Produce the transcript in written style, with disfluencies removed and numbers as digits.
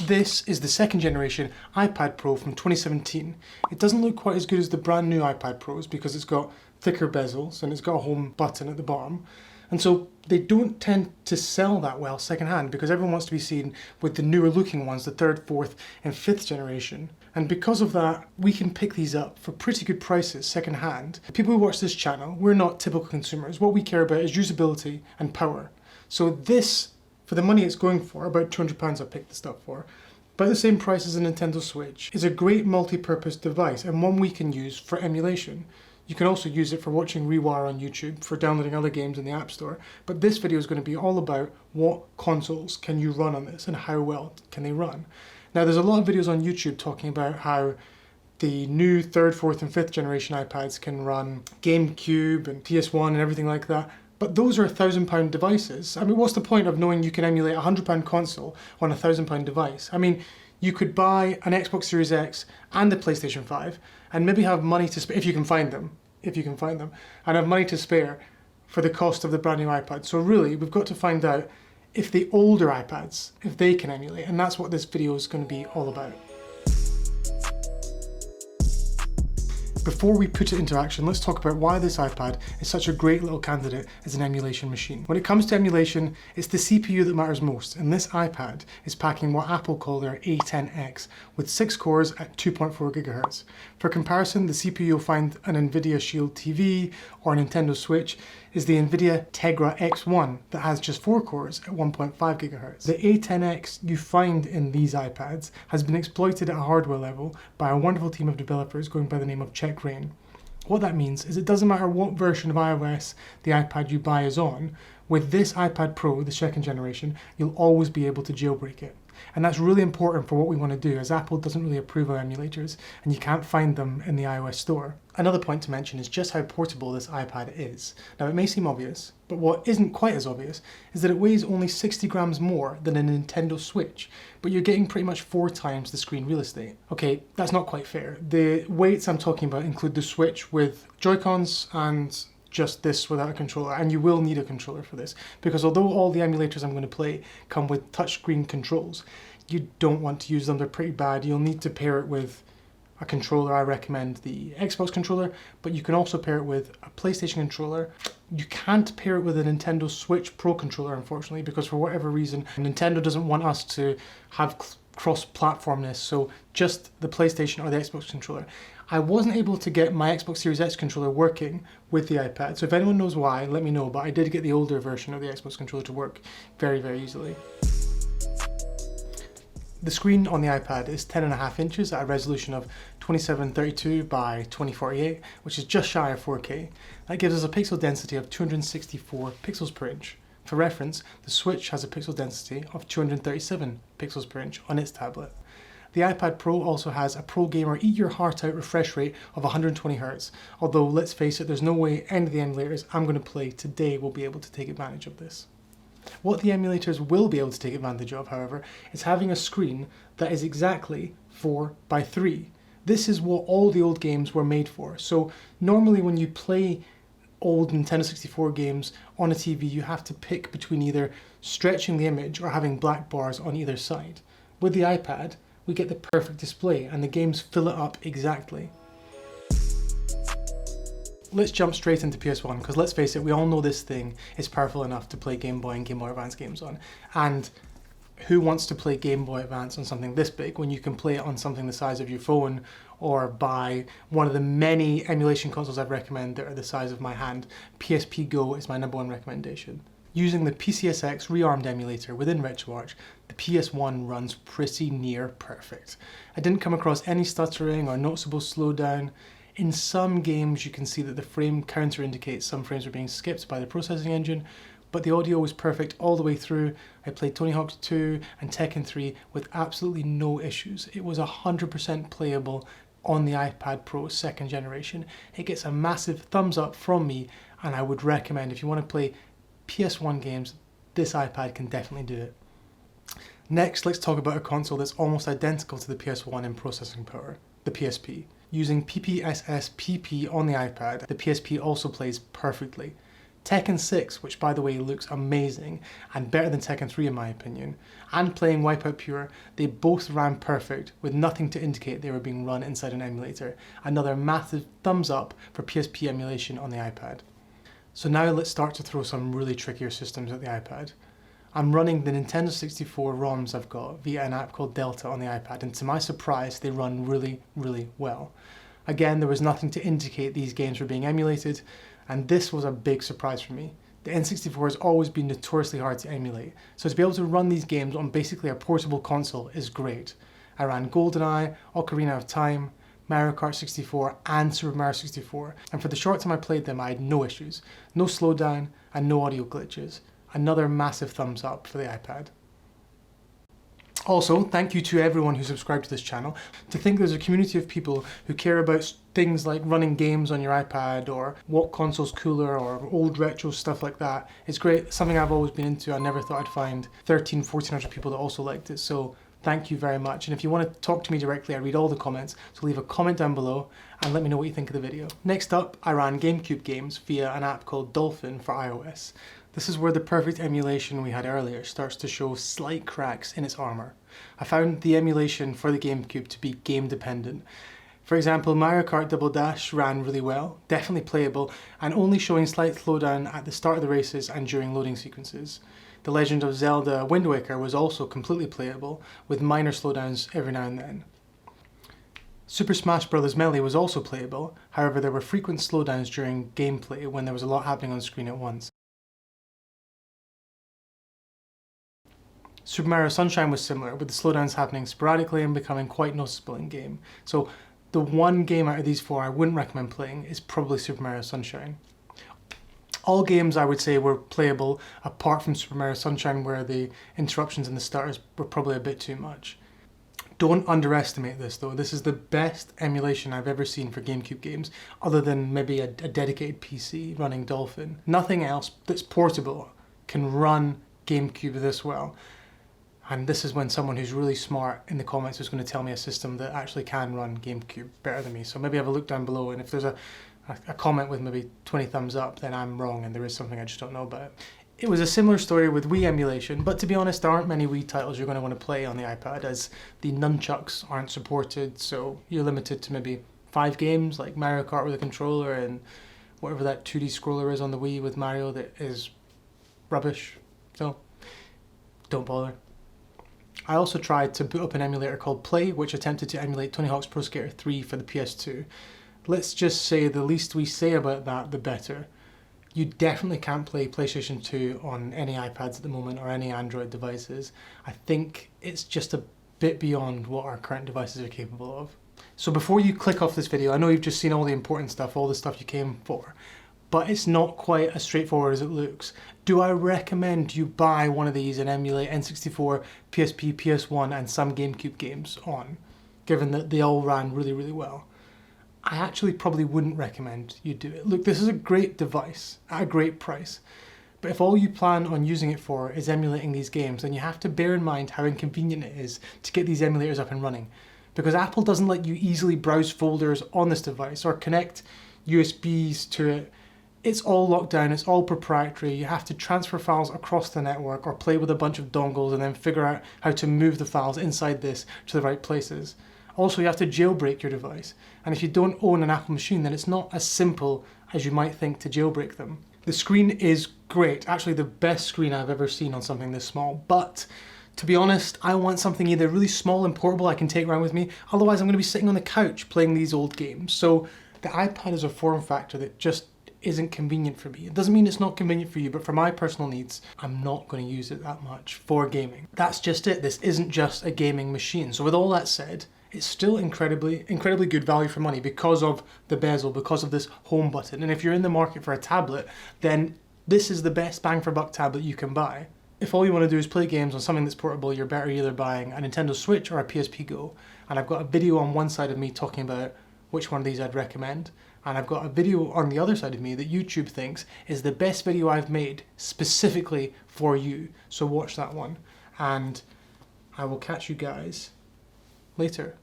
This is the second generation iPad Pro from 2017. It doesn't look quite as good as the brand new iPad Pros because it's got thicker bezels and it's got a home button at the bottom. And so they don't tend to sell that well secondhand because everyone wants to be seen with the newer looking ones, the third, fourth and fifth generation. And because of that, we can pick these up for pretty good prices secondhand. The people who watch this channel, we're not typical consumers. What we care about is usability and power. So this, for the money it's going for, about £200 I picked this up for, about the same price as a Nintendo Switch, is a great multi-purpose device and one we can use for emulation. You can also use it for watching Rewire on YouTube, for downloading other games in the App Store, but this video is going to be all about what consoles can you run on this and how well can they run. Now there's a lot of videos on YouTube talking about how the new third, fourth and fifth generation iPads can run Gamecube and PS1 and everything like that. But those are £1,000 devices. I mean, what's the point of knowing you can emulate a £100 console on a £1,000 device? I mean, you could buy an Xbox Series X and a PlayStation 5 and maybe have money to spare, if you can find them, and have money to spare for the cost of the brand new iPad. So really, we've got to find out if the older iPads, if they can emulate, and that's what this video is going to be all about. Before we put it into action, let's talk about why this iPad is such a great little candidate as an emulation machine. When it comes to emulation, it's the CPU that matters most, and this iPad is packing what Apple call their A10X with 6 cores at 2.4 GHz. For comparison, the CPU you'll find an NVIDIA Shield TV or a Nintendo Switch is the NVIDIA Tegra X1 that has just 4 cores at 1.5 GHz. The A10X you find in these iPads has been exploited at a hardware level by a wonderful team of developers going by the name of Check Rain. What that means is it doesn't matter what version of iOS the iPad you buy is on, with this iPad Pro, the second generation, you'll always be able to jailbreak it. And that's really important for what we want to do, as Apple doesn't really approve of emulators and you can't find them in the iOS store. Another point to mention is just how portable this iPad is. Now it may seem obvious, but what isn't quite as obvious is that it weighs only 60 grams more than a Nintendo Switch, but you're getting pretty much 4 times the screen real estate. Okay, that's not quite fair. The weights I'm talking about include the Switch with Joy-Cons and just this without a controller, and you will need a controller for this because although all the emulators I'm going to play come with touchscreen controls, you don't want to use them, they're pretty bad. You'll need to pair it with a controller. I recommend the Xbox controller, but you can also pair it with a PlayStation controller. You can't pair it with a Nintendo Switch Pro controller, unfortunately, because for whatever reason Nintendo doesn't want us to have cross-platformness, so just the PlayStation or the Xbox controller. I wasn't able to get my Xbox Series X controller working with the iPad, so if anyone knows why, let me know, but I did get the older version of the Xbox controller to work very, very easily. The screen on the iPad is 10.5 inches at a resolution of 2732 by 2048, which is just shy of 4K. That gives us a pixel density of 264 pixels per inch. For reference, the Switch has a pixel density of 237 pixels per inch on its tablet. The iPad Pro also has a Pro Gamer Eat Your Heart Out refresh rate of 120Hz, although let's face it, there's no way any of the emulators I'm going to play today will be able to take advantage of this. What the emulators will be able to take advantage of, however, is having a screen that is exactly 4:3. This is what all the old games were made for. So normally when you play old Nintendo 64 games on a TV, you have to pick between either stretching the image or having black bars on either side. With the iPad, we get the perfect display and the games fill it up exactly. Let's jump straight into PS1, because let's face it, we all know this thing is powerful enough to play Game Boy and Game Boy Advance games on. And who wants to play Game Boy Advance on something this big when you can play it on something the size of your phone or buy one of the many emulation consoles I've recommended that are the size of my hand? PSP Go is my #1 recommendation. Using the PCSX rearmed emulator within RetroArch, the PS1 runs pretty near perfect. I didn't come across any stuttering or noticeable slowdown. In some games you can see that the frame counter indicates some frames are being skipped by the processing engine, but the audio was perfect all the way through. I played Tony Hawk 2 and Tekken 3 with absolutely no issues. It was 100% playable on the iPad Pro second generation. It gets a massive thumbs up from me, and I would recommend, if you want to play PS1 games, this iPad can definitely do it. Next, let's talk about a console that's almost identical to the PS1 in processing power, the PSP. Using PPSS PP on the iPad, the PSP also plays perfectly. Tekken 6, which by the way looks amazing and better than Tekken 3 in my opinion, and playing Wipeout Pure, they both ran perfect with nothing to indicate they were being run inside an emulator. Another massive thumbs up for PSP emulation on the iPad. So now let's start to throw some really trickier systems at the iPad. I'm running the Nintendo 64 ROMs I've got via an app called Delta on the iPad, and to my surprise they run really, really well. Again, there was nothing to indicate these games were being emulated, and this was a big surprise for me. The N64 has always been notoriously hard to emulate, so to be able to run these games on basically a portable console is great. I ran GoldenEye, Ocarina of Time, Mario Kart 64 and Super Mario 64, and for the short time I played them I had no issues, no slowdown and no audio glitches. Another massive thumbs up for the iPad. Also, thank you to everyone who subscribed to this channel. To think there's a community of people who care about things like running games on your iPad or what console's cooler or old retro stuff like that. It's great, it's something I've always been into. I never thought I'd find 1,400 people that also liked it, so thank you very much. And if you want to talk to me directly, I read all the comments, so leave a comment down below and let me know what you think of the video. Next up, I ran Gamecube games via an app called Dolphin for iOS. This is where the perfect emulation we had earlier starts to show slight cracks in its armor. I found the emulation for the Gamecube to be game dependent. For example, Mario Kart Double Dash ran really well, definitely playable, and only showing slight slowdown at the start of the races and during loading sequences. The Legend of Zelda Wind Waker was also completely playable, with minor slowdowns every now and then. Super Smash Bros. Melee was also playable, however there were frequent slowdowns during gameplay when there was a lot happening on screen at once. Super Mario Sunshine was similar, with the slowdowns happening sporadically and becoming quite noticeable in game. So the one game out of these four I wouldn't recommend playing is probably Super Mario Sunshine. All games I would say were playable apart from Super Mario Sunshine, where the interruptions in the starters were probably a bit too much. Don't underestimate this though. This is the best emulation I've ever seen for GameCube games, other than maybe a dedicated PC running Dolphin. Nothing else that's portable can run GameCube this well. And this is when someone who's really smart in the comments is going to tell me a system that actually can run GameCube better than me. So maybe have a look down below, and if there's a comment with maybe 20 thumbs up, then I'm wrong and there is something I just don't know about. It was a similar story with Wii emulation, but to be honest, there aren't many Wii titles you're going to want to play on the iPad, as the nunchucks aren't supported, so you're limited to maybe 5 games, like Mario Kart with a controller and whatever that 2D scroller is on the Wii with Mario that is rubbish, so don't bother. I also tried to boot up an emulator called Play, which attempted to emulate Tony Hawk's Pro Skater 3 for the PS2. Let's just say the least we say about that, the better. You definitely can't play PlayStation 2 on any iPads at the moment or any Android devices. I think it's just a bit beyond what our current devices are capable of. So before you click off this video, I know you've just seen all the important stuff, all the stuff you came for, but it's not quite as straightforward as it looks. Do I recommend you buy one of these and emulate N64, PSP, PS1 and some GameCube games on, given that they all ran really, really well? I actually probably wouldn't recommend you do it. Look, this is a great device at a great price, but if all you plan on using it for is emulating these games, then you have to bear in mind how inconvenient it is to get these emulators up and running, because Apple doesn't let you easily browse folders on this device or connect USBs to it. It's all locked down, it's all proprietary. You have to transfer files across the network or play with a bunch of dongles and then figure out how to move the files inside this to the right places. Also, you have to jailbreak your device. And if you don't own an Apple machine, then it's not as simple as you might think to jailbreak them. The screen is great, actually the best screen I've ever seen on something this small, but to be honest, I want something either really small and portable I can take around with me, otherwise I'm going to be sitting on the couch playing these old games. So the iPad is a form factor that just isn't convenient for me. It doesn't mean it's not convenient for you, but for my personal needs, I'm not going to use it that much for gaming. That's just it. This isn't just a gaming machine. So with all that said, it's still incredibly good value for money because of the bezel, because of this home button. And if you're in the market for a tablet, then this is the best bang for buck tablet you can buy. If all you want to do is play games on something that's portable, you're better either buying a Nintendo Switch or a PSP Go. And I've got a video on one side of me talking about which one of these I'd recommend. And I've got a video on the other side of me that YouTube thinks is the best video I've made specifically for you. So watch that one. And I will catch you guys later.